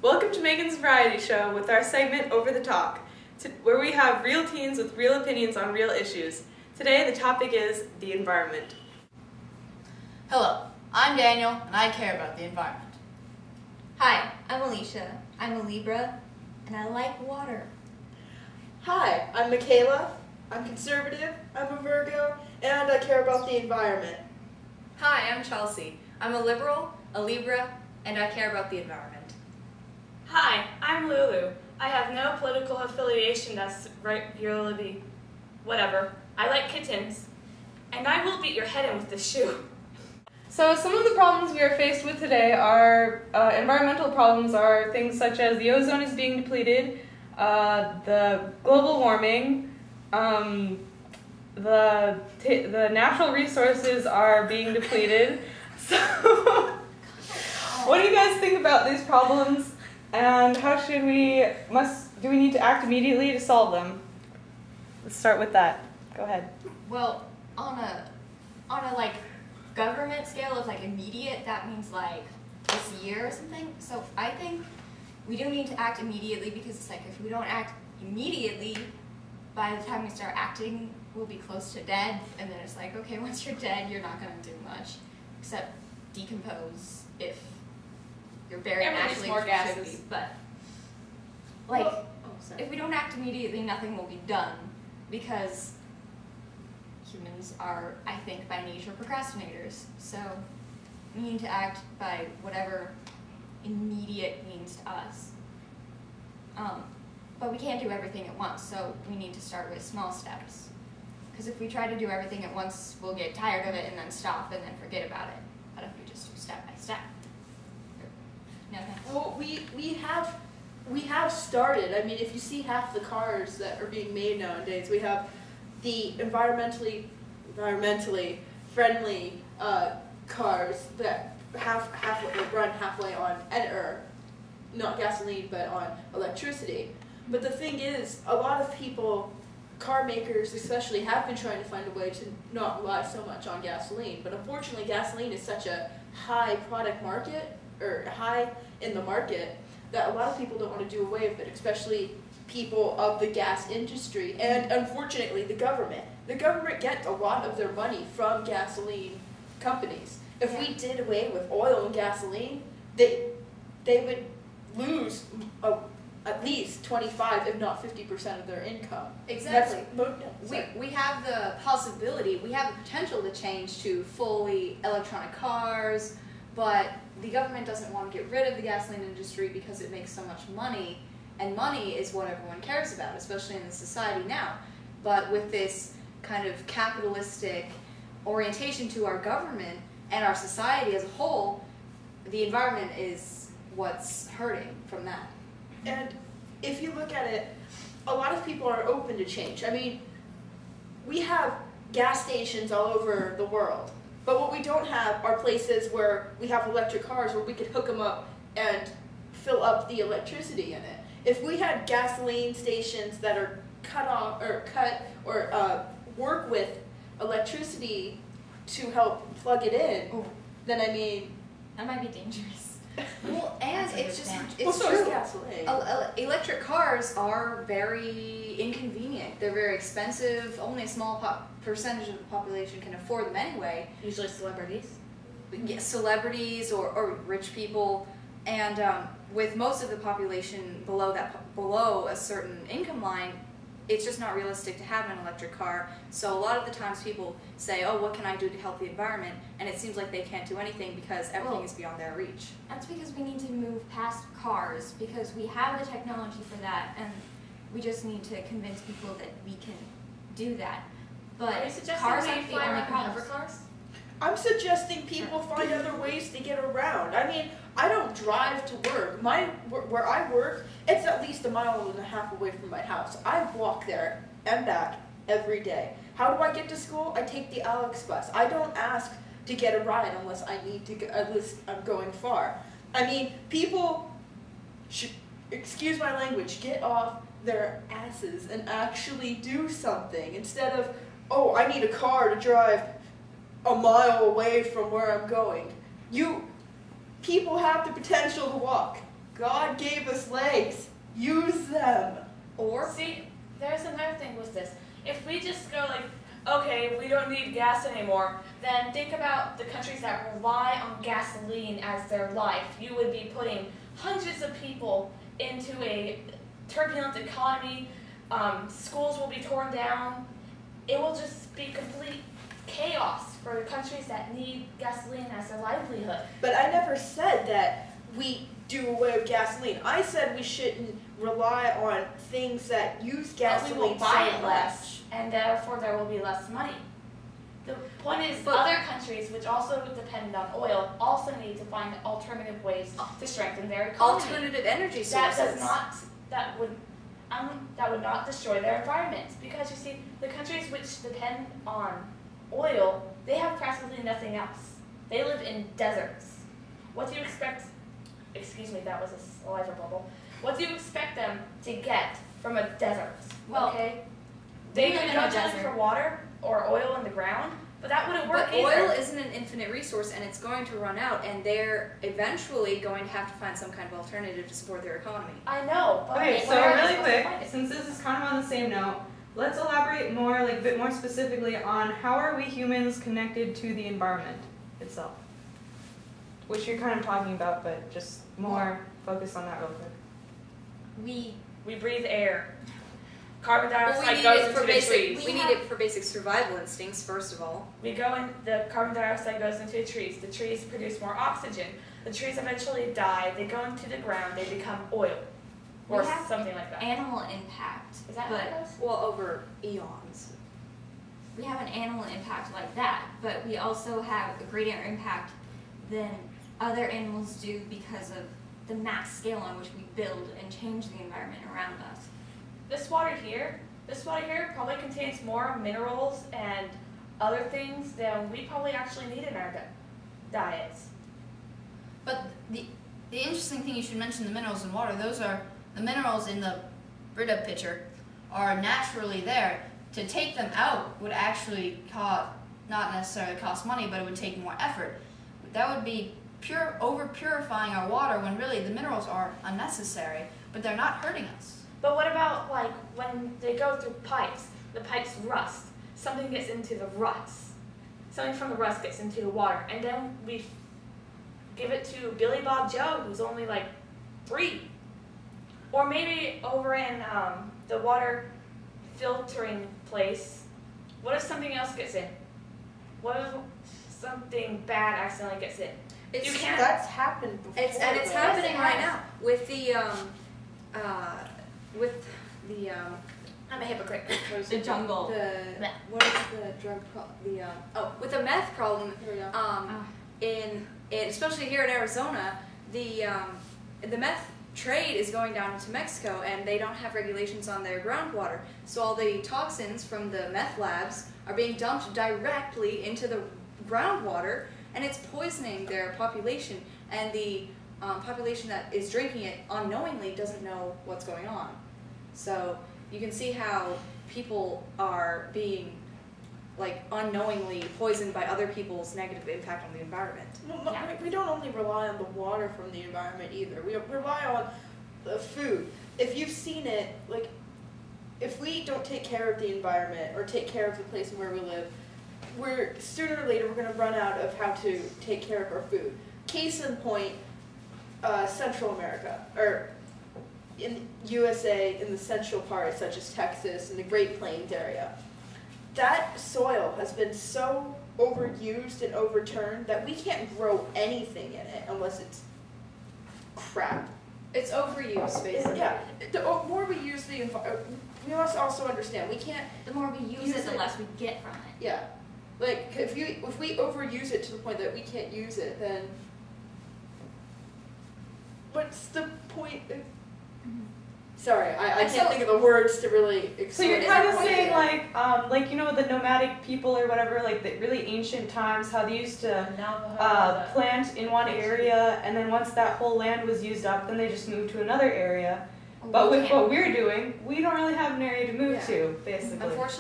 Welcome to Megan's Variety Show with our segment Over the Talk, where we have real teens with real opinions on real issues. Today the topic is the environment. Hello, I'm Daniel and I care about the environment. Hi, I'm Alicia. I'm a Libra and I like water. Hi, I'm Michaela. I'm conservative, I'm a Virgo, and I care about the environment. Hi, I'm Chelsea. I'm a liberal, a Libra, and I care about the environment. Hi, I'm Lulu. I have no political affiliation that's really whatever. I like kittens. And I will beat your head in with this shoe. So some of the problems we are faced with today are environmental problems are things such as the ozone is being depleted, the global warming, the natural resources are being depleted. So what do you guys think about these problems? And how should do we need to act immediately to solve them? Let's start with that. Go ahead. Well, on a like government scale of like immediate, that means like this year or something. So I think we do need to act immediately because it's like if we don't act immediately, by the time we start acting, we'll be close to dead. And then it's like, okay, once you're dead, you're not going to do much except decompose if you're very naturally more gases. But like, if we don't act immediately, nothing will be done because humans are, I think, by nature procrastinators. So we need to act by whatever immediate means to us. But we can't do everything at once, so we need to start with small steps. Because if we try to do everything at once, we'll get tired of it and then stop and then forget about it. But if we just do step by step. No, Well, we have started. I mean, if you see half the cars that are being made nowadays, we have the environmentally friendly cars that run halfway on not gasoline but on electricity. But the thing is, a lot of people, car makers especially, have been trying to find a way to not rely so much on gasoline. But unfortunately, gasoline is such a high product market, or high in the market, that a lot of people don't want to do away with it, especially people of the gas industry. And unfortunately, the government gets a lot of their money from gasoline companies. If we did away with oil and gasoline, they would lose at least 25, if not 50% of their income. Exactly. We have the possibility, we have the potential to change to fully electronic cars, but the government doesn't want to get rid of the gasoline industry because it makes so much money, and money is what everyone cares about, especially in the society now. But with this kind of capitalistic orientation to our government and our society as a whole, the environment is what's hurting from that. And if you look at it, a lot of people are open to change. I mean, we have gas stations all over the world, but what we don't have are places where we have electric cars where we could hook them up and fill up the electricity in it. If we had gasoline stations that are work with electricity to help plug it in, then I mean, that might be dangerous. Well, and it's so true. is gasoline. Electric cars are very inconvenient. They're very expensive. Only a small percentage of the population can afford them anyway. Usually celebrities. Yes, celebrities or rich people, and with most of the population below a certain income line, it's just not realistic to have an electric car. So a lot of the times people say, oh, what can I do to help the environment? And it seems like they can't do anything because everything is beyond their reach. That's because we need to move past cars, because we have the technology for that, and we just need to convince people that we can do that. But Are you suggesting cars we aren't the fly only around in problems. hovercars? I'm suggesting people find other ways to get around. I mean, I don't drive to work. Where I work, it's at least 1.5 miles away from my house. I walk there and back every day. How do I get to school? I take the Alex bus. I don't ask to get a ride unless I need to, unless I'm going far. I mean, people should, excuse my language, get off their asses and actually do something instead of, oh, I need a car to drive 1 mile away from where I'm going. People have the potential to walk. God gave us legs. Use them. Or See, there's another thing with this. If we just go like, okay, we don't need gas anymore, then think about the countries that rely on gasoline as their life. You would be putting hundreds of people into a turbulent economy. Schools will be torn down. It will just be complete chaos for the countries that need gasoline as their livelihood. But I never said that we do away with gasoline. I said we shouldn't rely on things that use But gasoline we will buy so it much. less, and therefore there will be less money. The point is, other countries, which also depend on oil, also need to find alternative ways to strengthen their economy. alternative energy That sources. that would not destroy their environment, because you see, the countries which depend on oil, they have practically nothing else. They live in deserts. What do you expect? Excuse me, that was a saliva bubble. What do you expect them to get from a desert? Well, okay, they we live could in go a to look desert. for water or oil in the ground, but that wouldn't work But either. oil isn't an infinite resource, and it's going to run out, and they're eventually going to have to find some kind of alternative to support their economy. I know, but Okay, so where are they really supposed to quick, find it? since this is kind of on the same note, let's elaborate more, like a bit more specifically on how are we humans connected to the environment itself? Which you're kind of talking about, but just more focus on that real quick. We breathe air. Carbon Well, we dioxide need goes it into for the basic. trees. We need it for basic survival instincts, first of all. We go in, the carbon dioxide goes into the trees. The trees produce more oxygen. The trees eventually die. They go into the ground. They become oil, or We have something like that. Animal impact, Is that how it but goes? Well, over eons. we have an animal impact like that, but we also have a greater impact than other animals do because of the mass scale on which we build and change the environment around us. This water here probably contains more minerals and other things than we probably actually need in our diets. But the interesting thing you should mention the minerals in water. Those are the minerals in the Brita pitcher are naturally there. To take them out would actually not necessarily cost money, but it would take more effort. That would be over purifying our water when really the minerals are unnecessary, but they're not hurting us. But what about like when they go through pipes? The pipes rust. Something gets into the rust. Something from the rust gets into the water, and then we give it to Billy Bob Joe, who's only like 3. Or maybe over in the water filtering place, what if something else gets in? What if something bad accidentally gets in? It's You can't. That's happened before. it's though. happening right has. now with the I'm a hypocrite. What is The it? jungle. Meth. What is the drug with the meth problem Here we go. in especially here in Arizona, the meth trade is going down into Mexico, and they don't have regulations on their groundwater. So all the toxins from the meth labs are being dumped directly into the groundwater, and it's poisoning their population. And the population that is drinking it unknowingly doesn't know what's going on. So you can see how people are being like unknowingly poisoned by other people's negative impact on the environment. Well, we don't only rely on the water from the environment either. We rely on the food. If you've seen it, like, if we don't take care of the environment or take care of the place where we live, we're sooner or later we're going to run out of how to take care of our food. Case in point, Central America, or in USA, in the central parts such as Texas and the Great Plains area. That soil has been so overused and overturned that we can't grow anything in it unless it's crap. It's overuse, basically. Yeah, the more we use the environment, we must also understand we can't. The more we use it, the less we get from it. Yeah, like if we overuse it to the point that we can't use it, then what's the point? Sorry, I can't think of the words to really explain. So you're kind of saying like you know the nomadic people or whatever, like the really ancient times, how they used to plant in one area, and then once that whole land was used up, then they just moved to another area. But with what we're doing, we don't really have an area to move to, basically. Unfortunately.